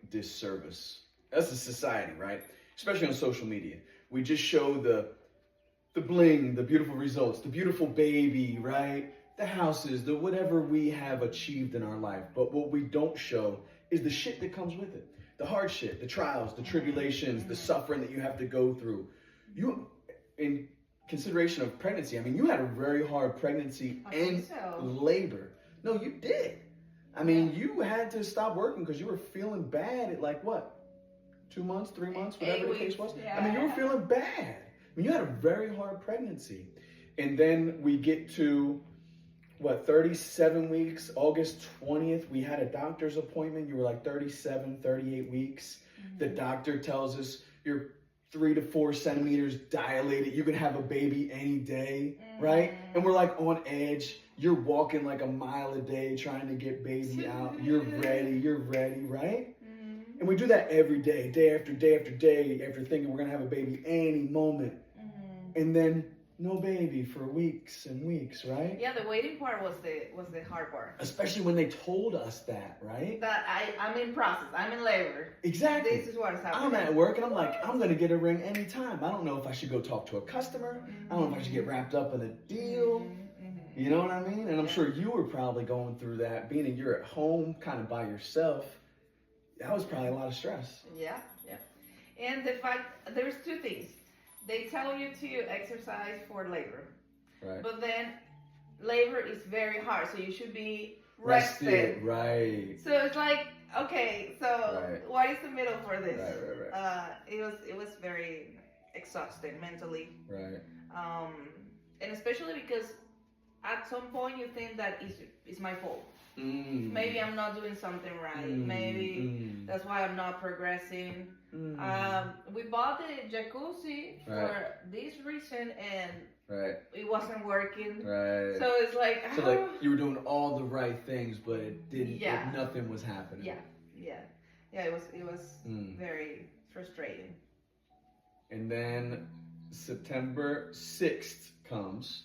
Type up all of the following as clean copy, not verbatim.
disservice as a society, right? Especially on social media. We just show the bling, the beautiful results, the beautiful baby, right? The houses, the whatever we have achieved in our life. But what we don't show is the shit that comes with it. The hard shit, the trials, the tribulations, the suffering that you have to go through. You, in consideration of pregnancy, I mean, you had a very hard pregnancy and labor. No, you did. I mean, you had to stop working because you were feeling bad at like what? 2 months, 3 months, whatever the case was. Yeah. I mean, you were feeling bad. I mean, you had a very hard pregnancy. And then we get to, 37 weeks, August 20th, we had a doctor's appointment. You were like 37, 38 weeks. The doctor tells us you're 3 to 4 centimeters dilated. You can have a baby any day, right? And we're like on edge. You're walking like a mile a day trying to get baby out. You're ready, right? And we do that every day, day after day after day, after thinking we're gonna have a baby any moment. And then no baby for weeks and weeks, right? Yeah, the waiting part was the hard part. Especially when they told us that, right? That I'm in process, I'm in labor. Exactly. This is what is happening. I'm at work and I'm like, I'm gonna get a ring anytime. I don't know if I should go talk to a customer. I don't know if I should get wrapped up in a deal. You know what I mean? And I'm sure you were probably going through that, being that you're at home kind of by yourself. That was probably a lot of stress. Yeah. And the fact, there's two things. They tell you to exercise for labor. Right. But then labor is very hard, so you should be rested. Right. So it's like, okay, so what is the middle for this? Right. It was very exhausting mentally. Right. And especially because at some point you think that it's my fault. Maybe I'm not doing something right. Maybe that's why I'm not progressing. We bought the jacuzzi for this reason and it wasn't working. Right. So it's like, so like you were doing all the right things, but it didn't. Nothing was happening. Yeah. It was very frustrating. And then September 6th comes,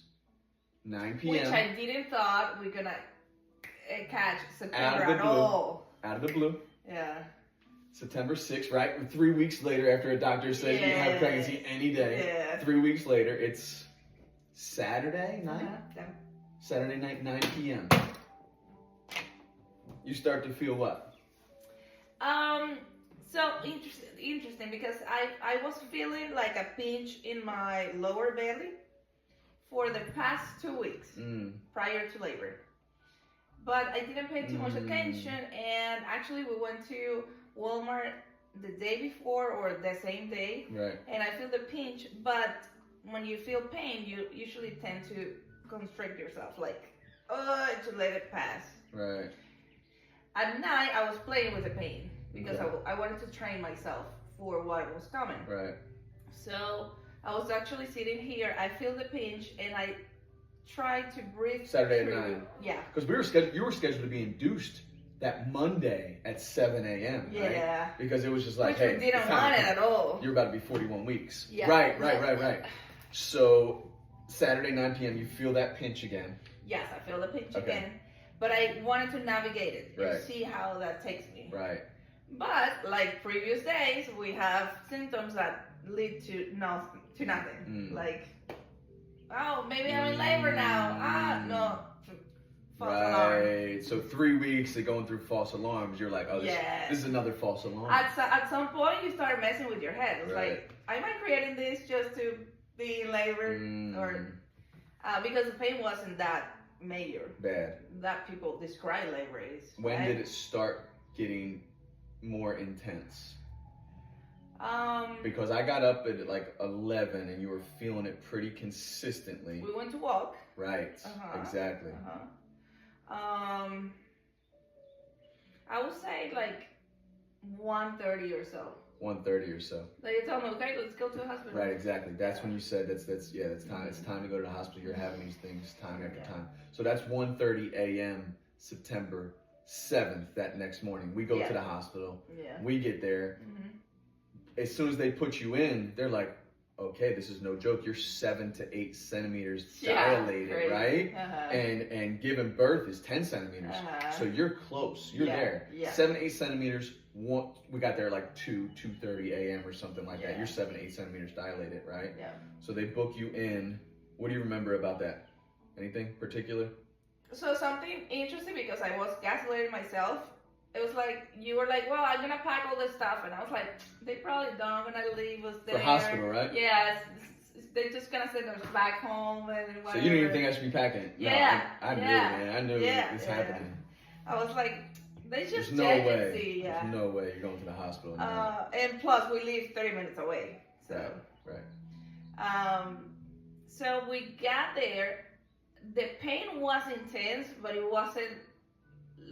9 p.m. Which I didn't thought we're gonna catch September at all. Out of the blue. Yeah. September 6th, right? 3 weeks later, after a doctor says you can have pregnancy any day. 3 weeks later, it's Saturday night. Saturday night, 9 p.m. You start to feel what? So interesting because I was feeling like a pinch in my lower belly for the past 2 weeks prior to labor. But I didn't pay too much attention, and actually we went to Walmart the day before or the same day, and I feel the pinch, but when you feel pain, you usually tend to constrict yourself, like, to let it pass. Right. At night, I was playing with the pain because I wanted to train myself for what was coming. Right. So I was actually sitting here, I feel the pinch, and I tried to breathe Saturday through. at 9. Yeah. Because you were scheduled to be induced that Monday at 7 a.m. Yeah. Right? Because it was just like, Which we didn't want it at all. You're about to be 41 weeks. Yeah. Right. So Saturday 9 p.m. you feel that pinch again. Yes, I feel the pinch again. But I wanted to navigate it and see how that takes me. Right. But like previous days, we have symptoms that lead to nothing. Like, oh, maybe I'm in labor now. No. False alarm. So 3 weeks of going through false alarms, you're like, oh, this is another false alarm. At some point, you start messing with your head. It's like, am I creating this just to be in labor? Or because the pain wasn't that major. Bad. That people describe labor is. When did it start getting more intense? Because I got up at like 11 and you were feeling it pretty consistently. We went to walk. Right. Exactly. I would say like 1:30 or so. 1:30 or so. Like you told me, okay, let's go to the hospital. Right, exactly. That's when you said that's time. It's time to go to the hospital. You're having these things time after time. So that's 1:30 a.m. September 7th. That next morning, we go to the hospital. Yeah. We get there. As soon as they put you in, they're like, okay, this is no joke. You're 7 to 8 centimeters Yeah, dilated, crazy. right? Uh-huh. And giving birth is 10 centimeters. So you're close. You're there. Yeah. 7 8 centimeters. We got there like 2:30 a.m. or something like that. You're 7 8 centimeters dilated, right? Yeah. So they book you in. What do you remember about that? Anything particular? So something interesting, because I was gaslighting myself. It was like, you were like, well, I'm gonna pack all this stuff, and I was like, they probably don't gonna leave us there. For hospital, right? Yeah, they're just gonna send us back home and whatever. So you didn't even think I should be packing it? No, Yeah. I knew, man. I knew it's Yeah. happening. I was like, they just There's no check way. and see. Yeah. There's no way you're going to the hospital. No. And plus, we live 30 minutes away. So. Right. So we got there. The pain was intense, but it wasn't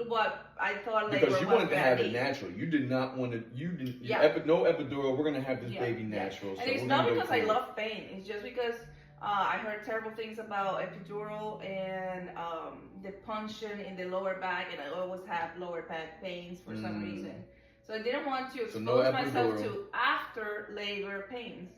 what I thought labor because you was wanted to have be. it natural. You did not want to. You didn't. Yeah. No epidural. We're gonna have this baby natural. And so it's not because I love pain. It's just because I heard terrible things about epidural and the punching in the lower back, and I always have lower back pains for some reason. So I didn't want to expose myself to after labor pains.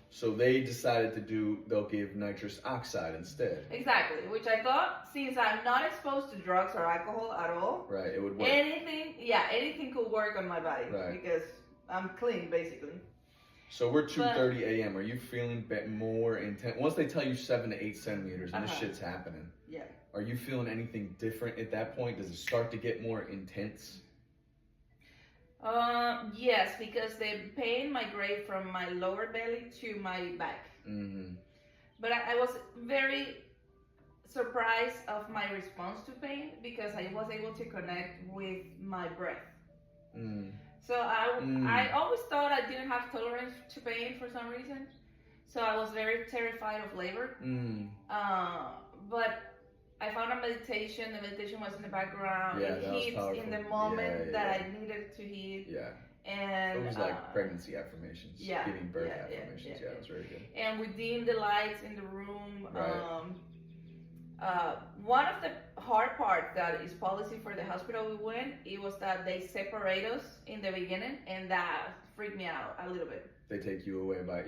So they decided they'll give nitrous oxide instead. Exactly, which I thought, since I'm not exposed to drugs or alcohol at all, right, it would work. Anything could work on my body, right, because I'm clean, basically. So we're 2:30 a.m. Are you feeling more intense? Once they tell you 7 to 8 centimeters and this shit's happening, are you feeling anything different at that point? Does it start to get more intense? Yes, because the pain migrated from my lower belly to my back. Mm-hmm. But I was very surprised of my response to pain, because I was able to connect with my breath. Mm. So I always thought I didn't have tolerance to pain for some reason. So I was very terrified of labor. Mm. But I found a meditation. The meditation was in the background. Yeah, it hits in the moment that I needed to hit. Yeah. And it was like pregnancy affirmations. Yeah. Giving birth affirmations. Yeah, it was very good. And we dimmed the lights in the room. Right. One of the hard part that is policy for the hospital we went, it was that they separate us in the beginning, and that freaked me out a little bit. They take you away by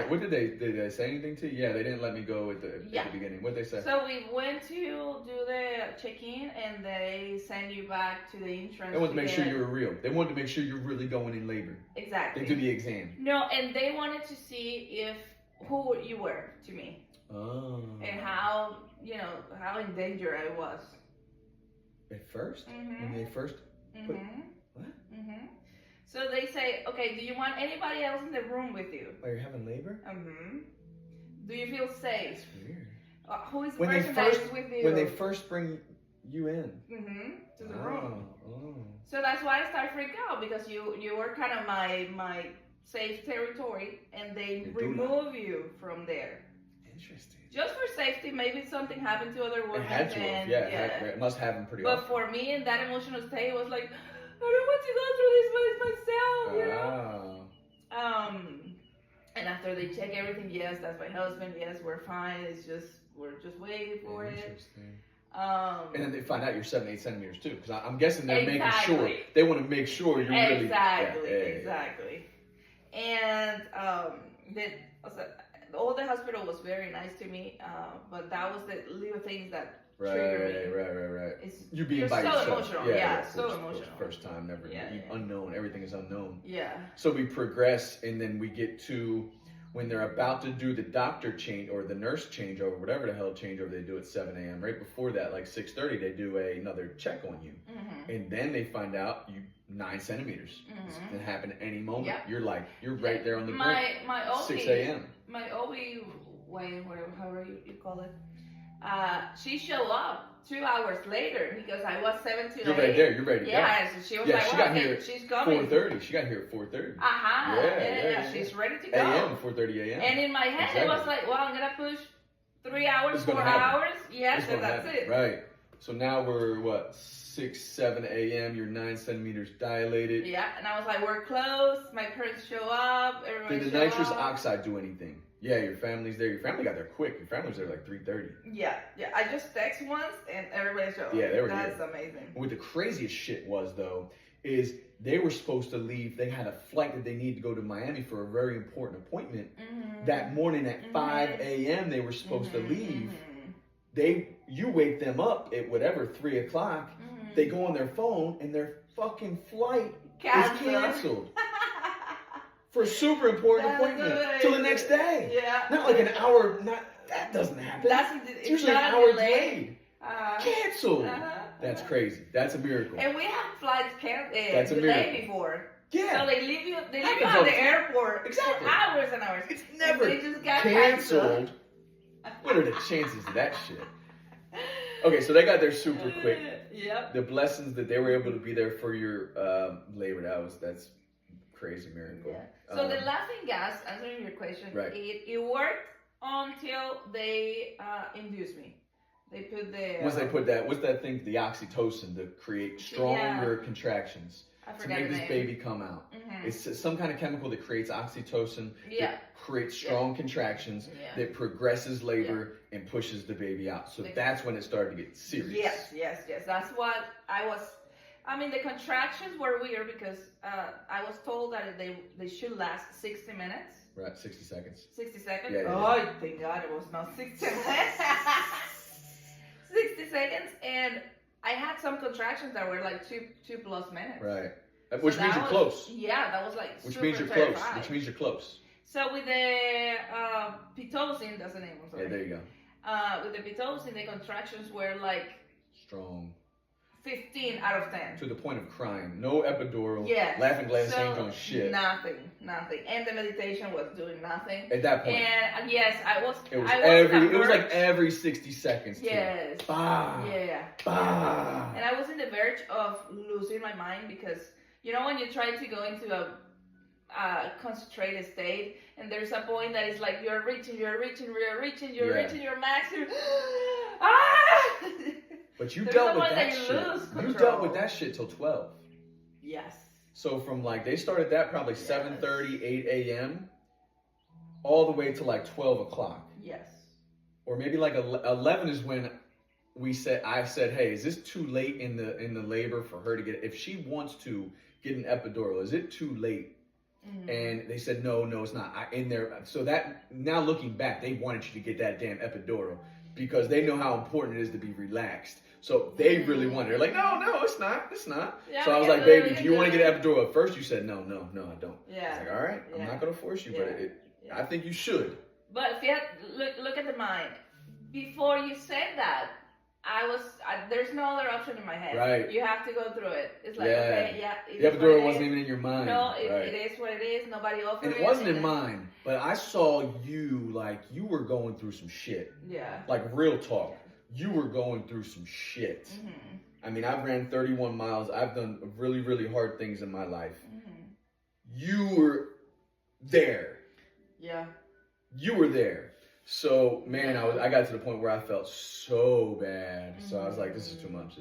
what did they say anything to you? Yeah, they didn't let me go at the beginning. What did they say? So we went to do the check-in, and they send you back to the entrance. They wanted to make sure you were real. They wanted to make sure you're really going in labor. Exactly. They do the exam. No, and they wanted to see who you were to me. Oh. And how in danger I was. At first? Mm-hmm. When they first put... What? Mm-hmm. So they say, okay, do you want anybody else in the room with you? Oh, you're having labor? Mm-hmm. Do you feel safe? That's weird. Who is the person that is with you? When they first bring you in. Mm-hmm. To the room. Oh. So that's why I started freaking out, because you were kind of my safe territory, and they remove you from there. Interesting. Just for safety, maybe something happened to other women. It had to have, it must happen pretty often. But for me, in that emotional state, it was like, I don't want to go through this myself, you know? And after they check everything, yes, that's my husband, yes, we're fine, we're just waiting for it. And then they find out you're 7 8 centimeters too, because I'm guessing they're making sure, they want to make sure you're really... Exactly. And all the hospital was very nice to me, but that was the little things that triggered me. Right. You being by yourself. So emotional. Yeah, so emotional. First time, never. Unknown. Everything is unknown. Yeah. So we progress, and then we get to when they're about to do the doctor change or the nurse changeover, whatever the hell changeover they do at 7 a.m. Right before that, like 6:30, they do another check on you, and then they find out you 9 centimeters. This can happen at any moment. Yeah. You're right there on the brink. My OB, 6 a.m. My OB, however you call it, she showed up 2 hours later, because I was 7 to 8. You're right there. You're ready to go. Yeah, so she was like, she got here she's coming. 4:30. She got here at 4:30. Yeah, she's ready to go. A.m. 4:30 a.m. And in my head, it was like, well, I'm gonna push 3 hours, 4 hours. Yes, and that's it. Right. So now we're 6, 7 a.m. You're 9 centimeters dilated. Yeah, and I was like, we're close. My parents show up. Everybody Did the nitrous oxide do anything? Yeah, your family's there. Your family got there quick. Your family was there like 3:30. Yeah. I just text once and everybody showed up. Yeah, they were That's here. amazing. What the craziest shit was, though, is they were supposed to leave. They had a flight that they needed to go to Miami for a very important appointment. that morning at 5 a.m. they were supposed to leave. You wake them up at whatever, 3 o'clock. They go on their phone and their fucking flight is canceled. For a super important appointment till the next day. Yeah. Not like an hour. That doesn't happen. It's usually an hour delayed. Canceled. That's crazy. That's a miracle. And we have flights delayed before. Yeah. So they leave you at the airport for hours and hours. It's never they just got canceled. What are the chances of that shit? Okay, so they got there super quick. Yep. The blessings that they were able to be there for your labor, that's crazy miracle. Yeah. So the laughing gas, answering your question, it worked until they induced me. They put the once they put that, what's that thing? The oxytocin to create stronger contractions to make this baby come out. It's some kind of chemical that creates oxytocin. That creates strong contractions that progresses labor and pushes the baby out. So that's when it started to get serious. Yes. That's what I was. I mean, the contractions were weird because I was told that they should last 60 minutes. Right, 60 seconds. 60 seconds? Yeah. Oh, thank God it was not 60 minutes. 60 seconds, and I had some contractions that were like two plus minutes. Right. Which means you're close. Yeah, that was like Which super means you're terrifying. close. Which means you're close. So with the Pitocin, that's the name, I'm sorry. Yeah, there you go. With the Pitocin, the contractions were like strong. 15 out of 10. To the point of crying. No epidural. Yes. Laughing glass ain't doing shit. Nothing. And the meditation was doing nothing. At that point. And yes, it was like every 60 seconds. Too. Yes. Bah. Yeah. Bah. And I was in the verge of losing my mind because, you know, when you try to go into a concentrated state, and there's a point that is like you're reaching your max. But you dealt with that shit. You dealt with that shit till 12. Yes. So from like, they started that probably 7:30, 8 a.m. all the way to like 12 o'clock. Yes. Or maybe like 11 is when I said, hey, is this too late in the labor for her to get, if she wants to get an epidural, is it too late? And they said, no, it's not. So that, now looking back, they wanted you to get that damn epidural because they know how important it is to be relaxed. So they really wanted. They're like, no, it's not. Yeah, so I was like, baby, do you want to get an epidural at first? You said, no, I don't. Yeah. I was like, all right, I'm not going to force you, but I think you should. But if you look at the mind. Before you said that, there's no other option in my head. Right. You have to go through it. It's like, okay, the epidural wasn't even in your mind. No, it is what it is. Nobody offered it. And it wasn't in mine, but I saw you, like, you were going through some shit. Yeah. Like, real talk. You were going through some shit. I mean, I've ran 31 miles. I've done really, really hard things in my life. You were there. Yeah. You were there. So, man, I got to the point where I felt so bad. So I was like, this is too much.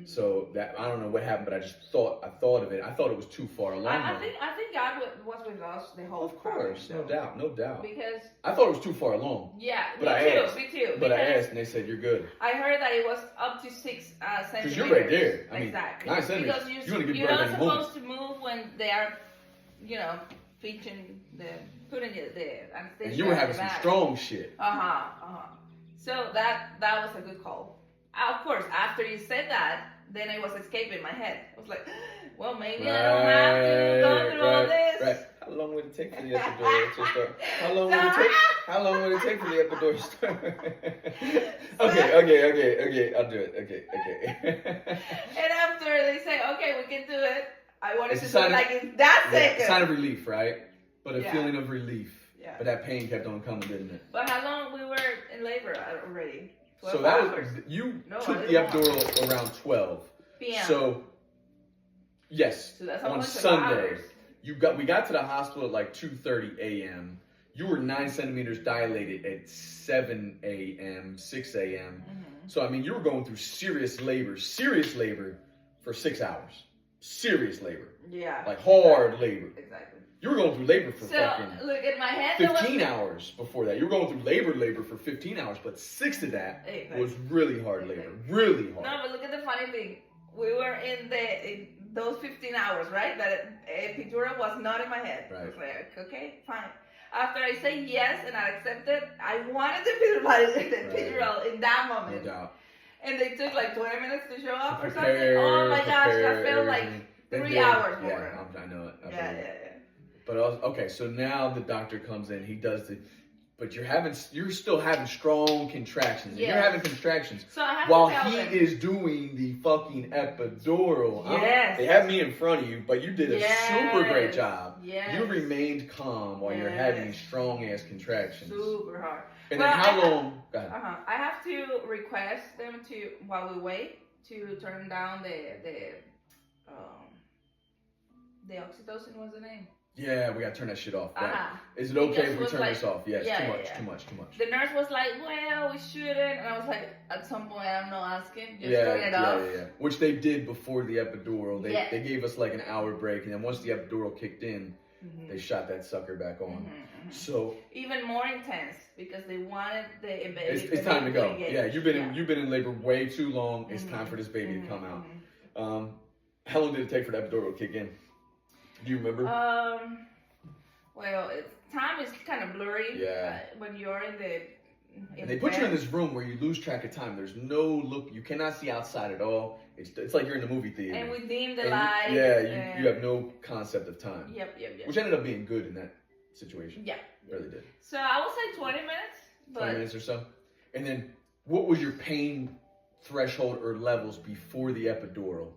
So that, I don't know what happened, but I thought of it. I thought it was too far along. I think God was with us the whole time. Of course, no doubt. Because I thought it was too far along. Yeah, but me too. But I asked, and they said you're good. I heard that it was up to 6 centimeters. Because you're right there. I mean, exactly. 9 centimeters. Because you're not supposed to move when they are, putting it there. And you were having some strong shit. So that was a good call. Of course, after you said that, then it was escaping my head. I was like, well, maybe I don't have to go through all this. Right. How long would it take for the epidural to start? How long would it take for the epidural to start? Okay, I'll do it. Okay. And after they say, okay, we can do it, I wanted to do it like in that second. Sign of relief, right? But a feeling of relief. Yeah. But that pain kept on coming, didn't it? But how long we were in labor already? So that was, you took the epidural around 12 p.m. So, yes, so that's on Sunday. We got to the hospital at like 2:30 a.m. You were 9 centimeters dilated at 7 a.m., 6 a.m. So, I mean, you were going through serious labor for 6 hours. Serious labor. Yeah. Like hard labor. Exactly. You were going through labor for look at my head. 15 hours before that. You were going through labor for 15 hours, but 6 of that was really hard labor. Really hard. No, but look at the funny thing. We were in those 15 hours, right? That epidural was not in my head. Right. I was like, okay, fine. after I say yes and I accepted, I wanted the epidural in that moment. No doubt. And they took like 20 minutes to show up or something. Prepare, Oh my gosh, prepare, that felt everything. like 3 hours more. Yeah, I know it. I Yeah, believe yeah, it. yeah. But also, okay, so now the doctor comes in. He does the, but you're still having strong contractions. And Yes. You're having contractions So I have while to tell he them. is doing the fucking epidural. Yes. They have me in front of you, but you did a super great Yes. job. Yes. You remained calm while you're having these strong ass contractions. Super hard. And then how long? Go ahead. I have to request them to, while we wait, to turn down the oxytocin. What's the name? Yeah, we gotta turn that shit off. Right? Is it He okay just if we was turn like- this off? Yes, yeah, too much, yeah. too much, too much. The nurse was like, "Well, we shouldn't," and I was like, "At some point, I'm not asking. Just Yeah, turn it off." yeah. Which they did before the epidural. They Yeah. they gave us like an hour break, and then once the epidural kicked in, Mhm. they shot that sucker back on. Mhm. So Even more intense because they wanted the baby. it's time to go. engaged. Yeah, you've been in labor way too long. It's Mhm. time for this baby to Mhm. come out. Mhm. How long did it take for the epidural to kick in? Do you remember? Well, time is kind of blurry. Yeah. When you're in the. And they put you in this room where you lose track of time. There's no look. You cannot see outside at all. It's like you're in the movie theater. And we dim the And lights. you have no concept of time. Yep. Which ended up being good in that situation. Yeah. Really did. So I would say 20 minutes. 20 minutes or so. And then what was your pain threshold or levels before the epidural?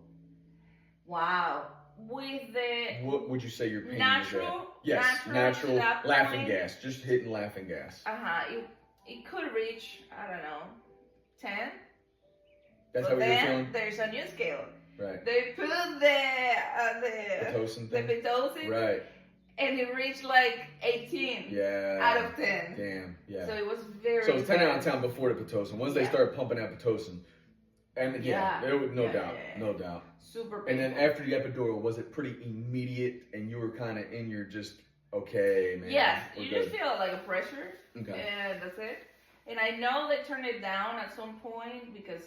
Wow. With the What would you say your pain was natural. at? Yes, natural to that laughing point, gas. Just hitting laughing gas. It could reach, I don't know, 10. That's But how you were then feeling? there's a new scale. Right. They put the Pitocin the thing? Pitocin, Right. and it reached like 18 Yeah. out of 10. Damn. Yeah. So it was very. So it's 10 out of bad. 10 before the Pitocin. Once they Yeah. started pumping out Pitocin, and Yeah. it was no Yeah, doubt, yeah, yeah. no doubt. Super And painful. then after the epidural, was it pretty immediate, and you were kind of in your just okay, man? Yes, we're you good. just feel like a pressure, Okay. and that's it. And I know they turned it down at some point because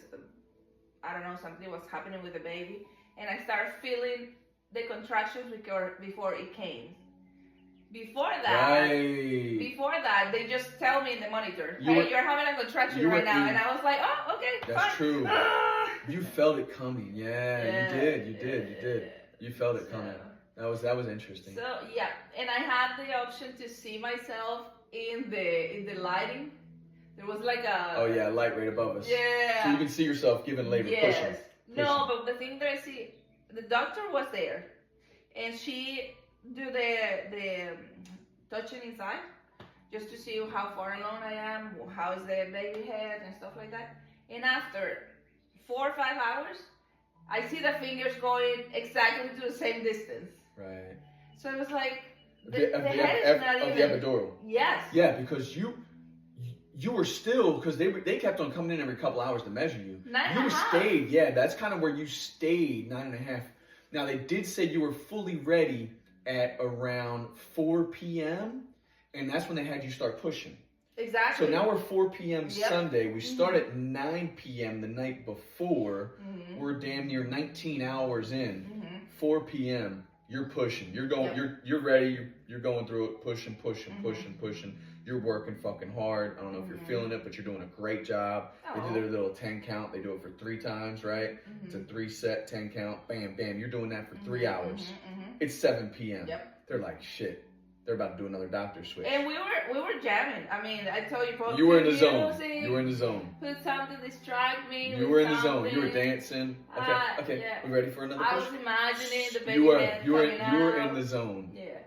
I don't know, something was happening with the baby, and I started feeling the contractions before it came. Before that, they just tell me in the monitor, "Hey, you're having a contraction right now," and I was like, "Oh, okay, That's fine." true. You felt it coming. Yeah, you did. Yeah. You felt it coming. That was interesting. So yeah, and I had the option to see myself in the lighting. There was like a. Oh yeah, light right above us. Yeah. So you can see yourself giving labor, pushing. No, but the thing that I see, the doctor was there, and she do the touching inside, just to see how far along I am, how is the baby head and stuff like that. And after 4 or 5 hours, I see the fingers going exactly to the same distance. Right. So it was like the Of head is not the even. epidural. Yes. Yeah, because you were still, because they kept on coming in every couple hours to measure you. 9.5. Stayed, yeah, that's kind of where you stayed, 9.5. Now they did say you were fully ready at around 4 p.m. and that's when they had you start pushing. Exactly. So now we're 4 p.m. Yep. Sunday. We start at 9 p.m. the night before. Mhm. We're damn near 19 hours in. Mhm. 4 p.m. You're pushing. You're going. Yep. You're ready. You're going through it. Pushing. Mhm. Pushing. You're working fucking hard. I don't know if you're Mhm. feeling it, but you're doing a great job. They Oh. do their little 10 count. They do it for 3 times, right? Mhm. It's a 3 set 10 count. Bam, bam. You're doing that for 3 Mhm, hours. mhm, mhm. It's 7 p.m. Yep. They're like, shit. They're about to do another doctor switch. And we were jamming. I mean, I told you, You were in the put zone. music, You were in the zone. Put something to distract me. You with were in the zone. You were something. dancing. Okay. Yeah. We ready for another I push? was imagining the baby You were. head You were. coming You were out. in the zone. Yeah.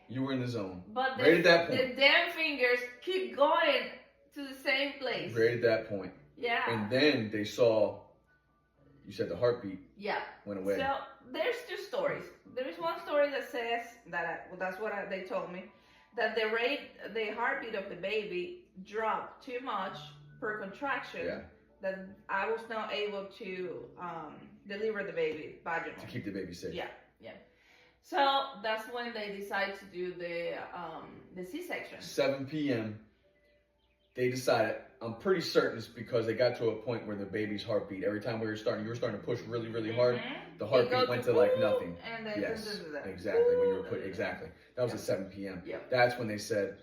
You were in the zone. But Right at that point. the damn fingers keep going to the same place. Right at that point. Yeah. And then they saw. You said the heartbeat Yeah. went away. So there's 2 stories. There is one story that says that's what they told me, that the heartbeat of the baby dropped too much per contraction. Yeah. That I was not able to deliver the baby vaginally. To keep the baby safe. Yeah. So that's when they decide to do the C-section. 7 p.m. They decided. I'm pretty certain it's because they got to a point where the baby's heartbeat. Every time you were starting to push really, really hard. Mhm. The It heartbeat goes went to to like woo, nothing. And then Yes, exactly. When you were put exactly. That was at 7 p.m. Yep. That's when they said,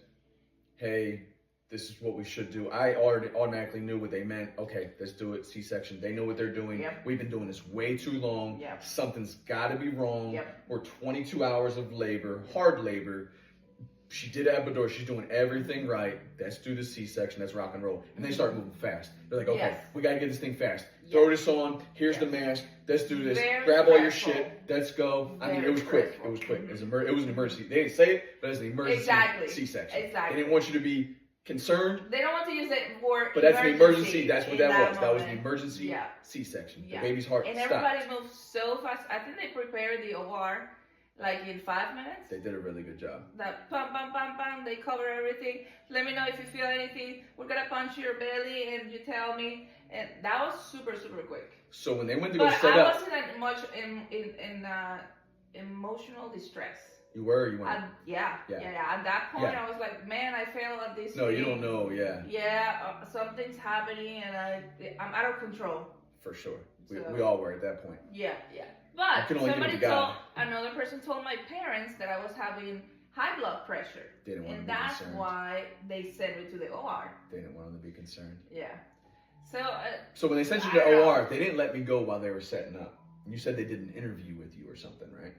hey, this is what we should do. I already automatically knew what they meant. Okay, let's do it. C-section. They know what they're doing. Yep. We've been doing this way too long. Yep. Something's got to be wrong. Yep. We're 22 hours of labor, hard labor. She did epidural. She's doing everything right. Let's do the C-section. Let's rock and roll. And they start moving fast. They're like, okay, Yes. we got to get this thing fast. Yes. Throw this on. Here's Yes. the mask. Let's do this. Very Grab all your stressful. shit. Let's go. I mean, Very it was quick. stressful. It was quick. It was an emergency. They didn't say it, but it's an emergency Exactly. C-section. Exactly. They didn't want you to be concerned. They don't want to use that word. But that's an emergency. That's what in that was. That was the moment. emergency Yeah. C-section. Yeah. The baby's heart And stopped. everybody moves so fast. I think they prepared the OR like in 5 minutes. They did a really good job. That pam, pam, pam, pam. They cover everything. Let me know if you feel anything. We're gonna punch your belly, and you tell me. And that was super, super quick. So when they went to go But set I up, wasn't that much in emotional distress. you were or you weren't? Yeah. At that point, Yeah. I was like, man, I failed at this. No, you thing. don't know. Yeah, Yeah, something's happening, and I'm out of control. for sure. So- We all were at that point. Yeah. I But can only give it somebody to God. another person told my parents that I was having high blood pressure, They didn't want and them to be that's concerned. why they sent me to the OR. They didn't want them to be concerned. Yeah. So So when they sent you I to don't know. OR, they didn't let me go while they were setting up. You said they did an interview with you or something, right?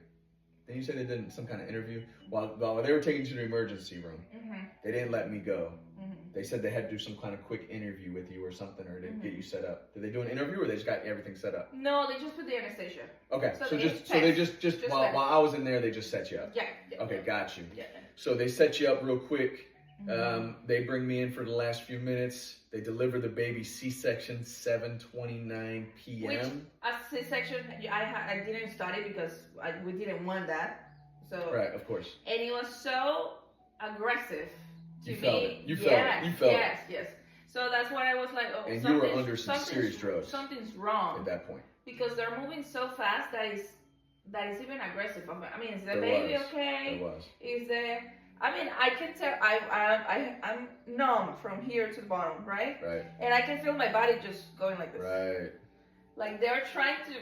Then you said they did some kind of interview while they were taking you to the emergency room. mhm, They didn't let me go. mhm. They said they had to do some kind of quick interview with you or something, or to Mhm. get you set up. Did they do an interview, or they just got everything set up? No, they just put the anesthesia. Okay, So so they just Just while test. I was in there, they just set you up. Yeah. Okay, got you. Yeah. So they set you up real quick. Mhm. They bring me in for the last few minutes. They deliver the baby C-section 7:29 p.m. A C-section, I didn't study because we didn't want that. So Right, of course. and it was so aggressive to You me. felt it. You felt it. You felt it. Yes. So that's what I was like. Oh, And you were something's- under some serious drugs Something's wrong at that point. because they're moving so fast that is even aggressive. I mean, is the There baby was. okay? It was. Is there? I mean, I can tell. I'm numb from here to the bottom, right? Right, And I can feel my body just going like this. right. Like they're trying to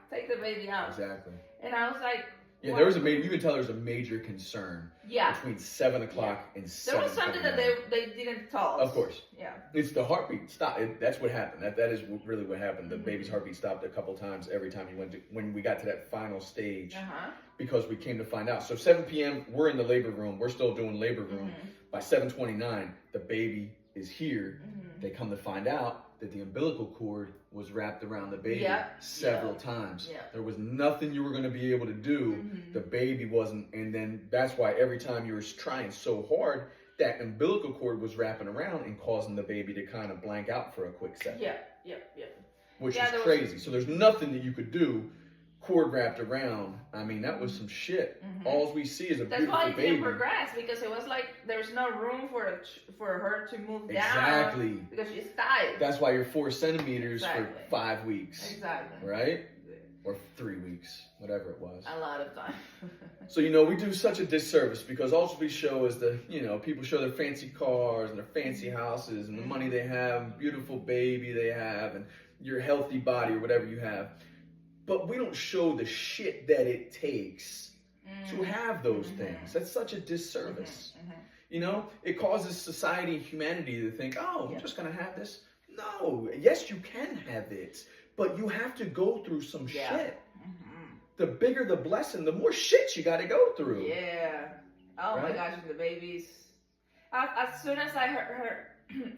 take the baby out. Exactly. And I was like, Yeah, what? there was you could tell there was a major concern Yeah. between 7 o'clock and 7. There was something that they didn't tell us. Of course. Yeah. It's the heartbeat stop. That's what happened. That is really what happened. The Mhm. baby's heartbeat stopped a couple times every time when we got to that final stage, Uh-huh. because we came to find out. So 7 p.m. we're in the labor room. We're still doing labor room. Mhm. By 7:29, the baby is here. Mhm. They come to find out that the umbilical cord was wrapped around the baby Yep. several times. Yep. There was nothing you were going to be able to do. Mhm. The baby wasn't, and then that's why every time you were trying so hard, that umbilical cord was wrapping around and causing the baby to kind of blank out for a quick second, Yeah. which Yeah, is there was- crazy. So there's nothing that you could do. Cord wrapped around. I mean, that was some shit. Mhm. All we see is a That's beautiful why it baby. didn't progress because it was like there's no room for her to move down Exactly. because she's tight. That's why you're 4 centimeters Exactly. for 5 weeks, Exactly. right? Or 3 weeks, whatever it was. A lot of time. So, we do such a disservice because all we show is people show their fancy cars and their fancy houses and the money they have, beautiful baby they have, and your healthy body or whatever you have. But we don't show the shit that it takes to have those things. That's such a disservice. It causes society and humanity to think, oh, I'm just going to have this. No, yes, you can have it, but you have to go through some shit. Mhm. The bigger the blessing, the more shit you got to go through. Yeah. Oh my Right? gosh, and the babies. As soon as I heard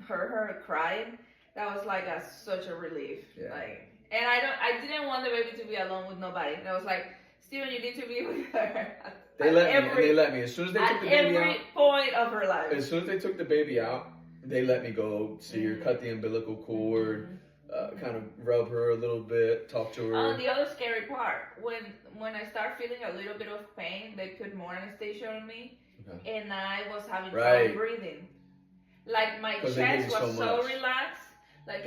her crying, that was like such a relief. Yeah. Like, and I didn't want the baby to be alone with nobody. And I was like, Steven, you need to be with her. They let me. As soon as they took At the baby every out, point of her life. as soon as they took the baby out, they let me go see her, cut the umbilical cord, kind of rub her a little bit, talk to her. The other scary part, when I start feeling a little bit of pain, they put more anesthesia on me, Okay. and I was having Right. trouble breathing. Like my 'Cause they give chest you was so so much. relaxed. Like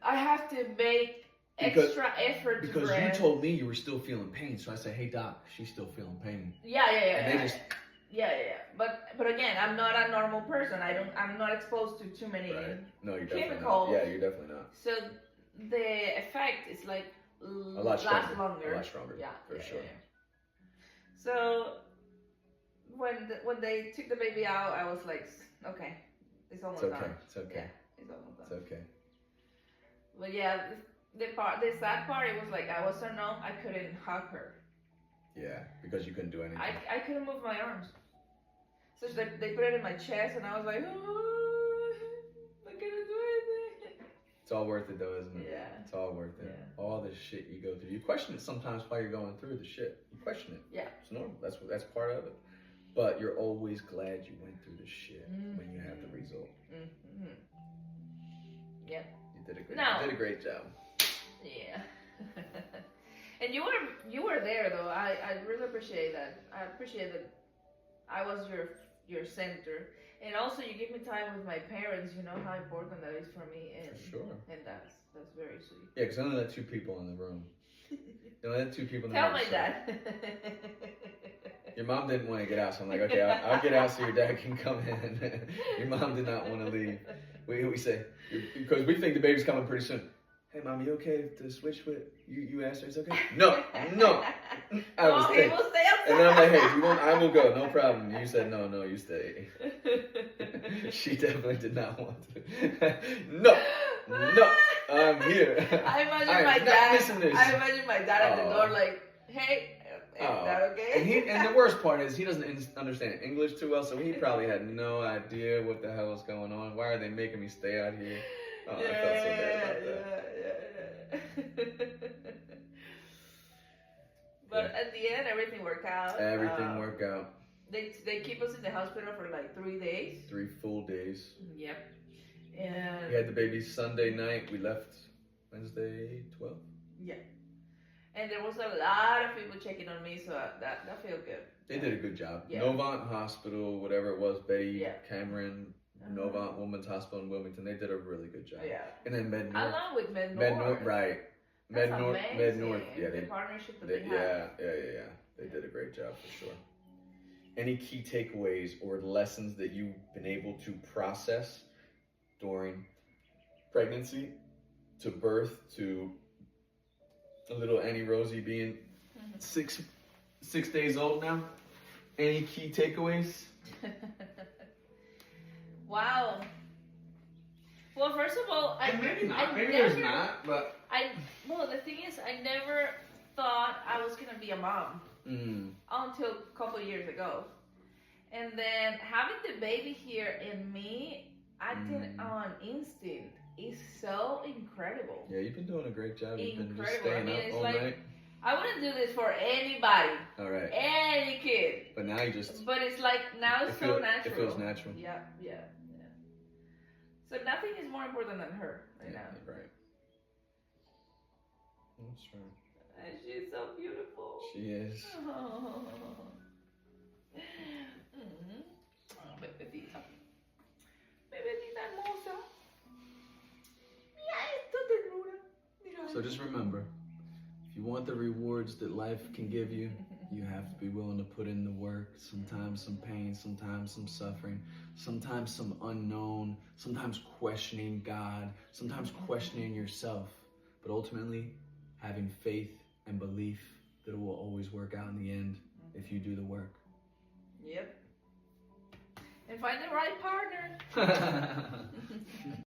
I have to make Because- extra effort to Because you breathe. told me you were still feeling pain, so I said, "Hey doc, she's still feeling pain." Yeah. And they just But again, I'm not a normal person. I'm not exposed to too many. right. No, you're definitely Chemicals. not. Yeah, you're definitely not. So the effect is like A lot lasts stronger. longer. A lot stronger. Yeah, for sure. So when they took the baby out, I was like, okay, it's almost It's okay. done. It's okay. Yeah, it's almost done. It's okay. But yeah, the sad part, it was like I was so numb, I couldn't hug her. Yeah, because you couldn't do anything. I couldn't move my arms. So they put it in my chest, and I was like, oh, I couldn't do anything. It's all worth it, though, isn't it? Yeah. It's all worth it. Yeah. All the shit you go through. You question it sometimes while you're going through the shit. You question it. Yeah. It's normal. That's part of it. But you're always glad you went through the shit when you have the result. Mm-hmm. Yep. You did a great job. Yeah. And you were there though. I really appreciate that. I appreciate that I was your center, and also you give me time with my parents. You know how important that is for me, and For sure. And that's very sweet. Yeah, because I only let 2 people in the room. You only let 2 people in the Tell room. my so- dad. Your mom didn't want to get out, so I'm like, okay, I'll get out so your dad can come in. Your mom did not want to leave. We say, because we think the baby's coming pretty soon. Hey, mom, you okay to switch with you asked her? It's okay? No. I will stay. He will stay outside. And then I'm like, hey, if you want, I will go, no problem. You said no, you stay. She definitely did not want to. No, I'm here. I imagine I'm my not dad. missing this. I imagine my dad at the door like, hey, is that okay? And the worst part is he doesn't understand English too well, so he probably had no idea what the hell was going on. Why are they making me stay out here? Oh, I felt so bad about that. But at the end, everything worked out. Everything worked out. They keep us in the hospital for like 3 days. 3 full days. Yep. And We had the baby Sunday night. We left Wednesday 12th. yeah. And there was a lot of people checking on me, so that felt good. They did a good job. Yeah. Novant Hospital, whatever it was, Betty Yeah. Cameron, Novant Women's Hospital in Wilmington. They did a really good job. Yeah. And then Med North. Along with Med Med North. North, right. That's Med North. amazing. Yeah, the partnership that they they have. yeah. They did a great job for sure. Any key takeaways or lessons that you've been able to process during pregnancy to birth to a little Annie Rosie being 6 days old now? Any key takeaways? Wow. Well, first of all, there's not, but well, the thing is, I never thought I was gonna be a mom until a couple years ago, and then having the baby here in me, acting on instinct is so incredible. Yeah, you've been doing a great job. You've been just Incredible. I staying mean, up it's all like- night. I wouldn't do this for anybody, All right. any kid. But now you just But it's like now it's so natural. It feels natural. Yeah. So nothing is more important than her right now. Right. That's right. And she's so beautiful. She is. Oh. Bebecita. Bebecita hermosa. Mira esto, ternura. Mira. So just remember, if you want the rewards that life can give you, you have to be willing to put in the work. Sometimes some pain, sometimes some suffering, sometimes some unknown, sometimes questioning God, sometimes questioning yourself. But ultimately, having faith and belief that it will always work out in the end if you do the work. Yep. And find the right partner.